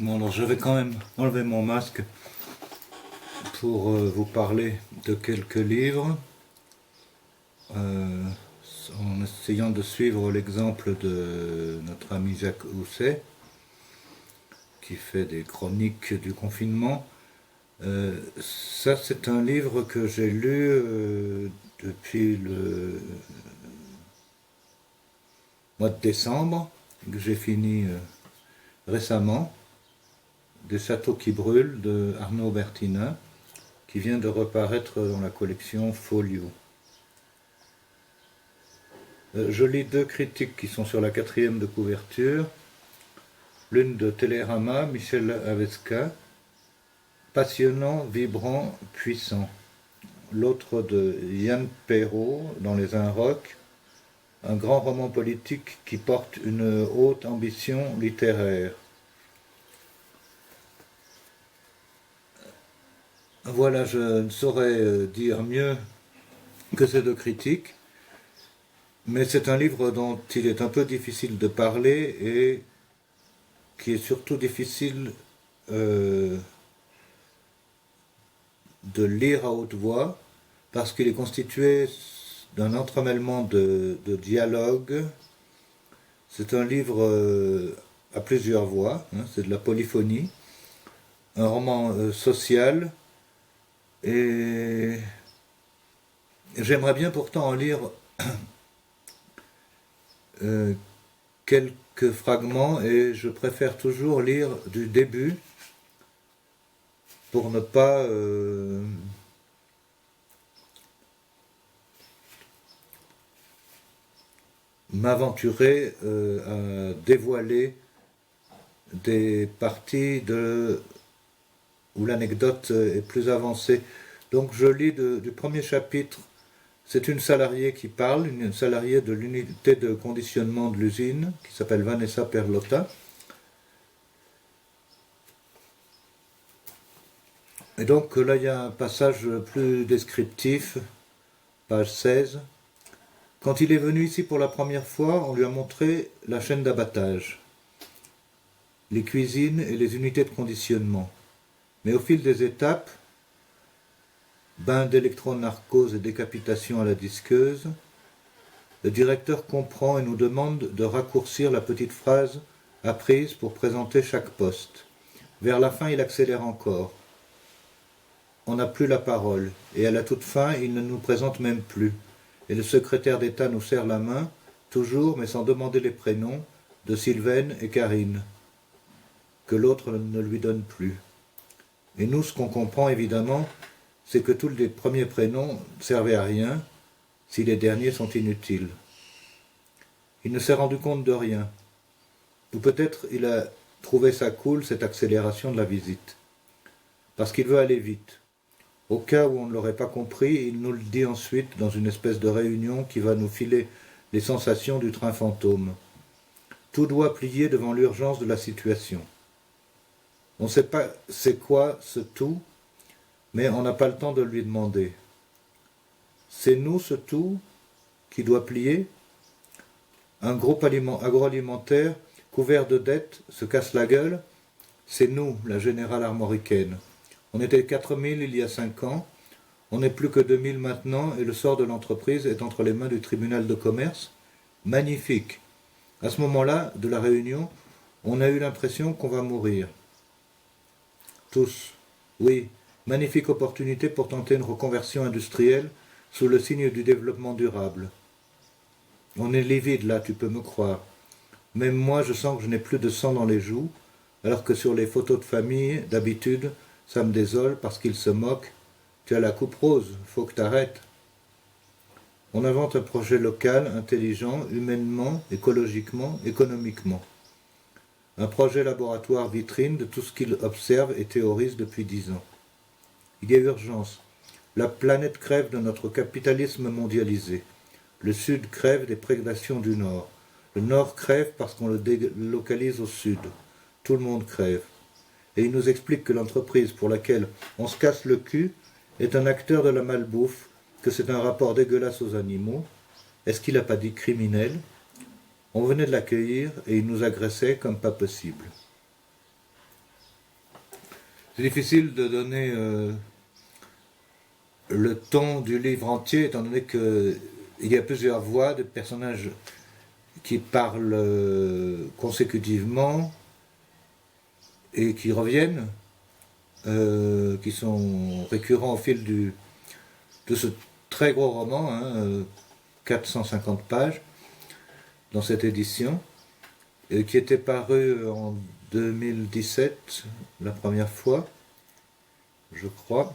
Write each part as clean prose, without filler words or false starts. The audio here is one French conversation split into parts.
Bon, alors je vais quand même enlever mon masque pour vous parler de quelques livres, euh, en essayant de suivre l'exemple de notre ami Jacques Housset, qui fait des chroniques du confinement. Ça, c'est un livre que j'ai lu depuis le mois de décembre, que j'ai fini récemment. Des châteaux qui brûlent de Arnaud Bertinin, qui vient de reparaître dans la collection Folio. Je lis deux critiques qui sont sur la quatrième de couverture. L'une de Télérama, Michel Aveska, passionnant, vibrant, puissant. L'autre de Yann Perrault, dans Les Inrocks, un grand roman politique qui porte une haute ambition littéraire. Voilà, je ne saurais dire mieux que ces deux critiques, mais c'est un livre dont il est un peu difficile de parler et qui est surtout difficile de lire à haute voix, parce qu'il est constitué d'un entremêlement de dialogues. C'est un livre à plusieurs voix, hein, c'est de la polyphonie, un roman social, et j'aimerais bien pourtant en lire quelques fragments, et je préfère toujours lire du début pour ne pas m'aventurer à dévoiler des parties où l'anecdote est plus avancée. Donc je lis du premier chapitre. C'est une salariée qui parle, une salariée de l'unité de conditionnement de l'usine, qui s'appelle Vanessa Perlotta. Et donc là, il y a un passage plus descriptif, page 16. Quand il est venu ici pour la première fois, on lui a montré la chaîne d'abattage, les cuisines et les unités de conditionnement. Mais au fil des étapes, bain d'électronarcose et décapitation à la disqueuse, le directeur comprend et nous demande de raccourcir la petite phrase apprise pour présenter chaque poste. Vers la fin, il accélère encore. On n'a plus la parole, et à la toute fin, il ne nous présente même plus. Et le secrétaire d'État nous serre la main, toujours, mais sans demander les prénoms, de Sylvaine et Karine, que l'autre ne lui donne plus. Et nous, ce qu'on comprend évidemment, c'est que tous les premiers prénoms ne servaient à rien si les derniers sont inutiles. Il ne s'est rendu compte de rien. Ou peut-être il a trouvé ça cool, cette accélération de la visite. Parce qu'il veut aller vite. Au cas où on ne l'aurait pas compris, il nous le dit ensuite dans une espèce de réunion qui va nous filer les sensations du train fantôme. Tout doit plier devant l'urgence de la situation. On ne sait pas c'est quoi ce tout, mais on n'a pas le temps de lui demander. C'est nous ce tout qui doit plier? Un groupe agroalimentaire couvert de dettes se casse la gueule? C'est nous, la générale armoricaine. On était 4000 il y a 5 ans, on n'est plus que 2000 maintenant et le sort de l'entreprise est entre les mains du tribunal de commerce. Magnifique. À ce moment-là de la réunion, on a eu l'impression qu'on va mourir. Tous. Oui, magnifique opportunité pour tenter une reconversion industrielle sous le signe du développement durable. On est livide là, tu peux me croire. Même moi, je sens que je n'ai plus de sang dans les joues, alors que sur les photos de famille, d'habitude, ça me désole parce qu'ils se moquent. Tu as la coupe rose, faut que t'arrêtes. On invente un projet local, intelligent, humainement, écologiquement, économiquement. Un projet laboratoire vitrine de tout ce qu'il observe et théorise depuis 10 ans. Il y a urgence. La planète crève de notre capitalisme mondialisé. Le Sud crève des prédations du Nord. Le Nord crève parce qu'on le délocalise au Sud. Tout le monde crève. Et il nous explique que l'entreprise pour laquelle on se casse le cul est un acteur de la malbouffe, que c'est un rapport dégueulasse aux animaux. Est-ce qu'il n'a pas dit criminel? On venait de l'accueillir et il nous agressait comme pas possible. C'est difficile de donner le ton du livre entier, étant donné qu'il y a plusieurs voix de personnages qui parlent consécutivement et qui reviennent, qui sont récurrents au fil de ce très gros roman, hein, 450 pages dans cette édition, qui était paru en 2017 la première fois, je crois.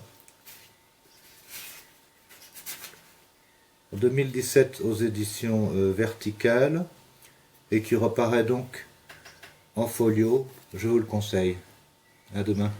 En 2017 aux éditions Verticales, et qui reparaît donc en folio. Je vous le conseille. À demain.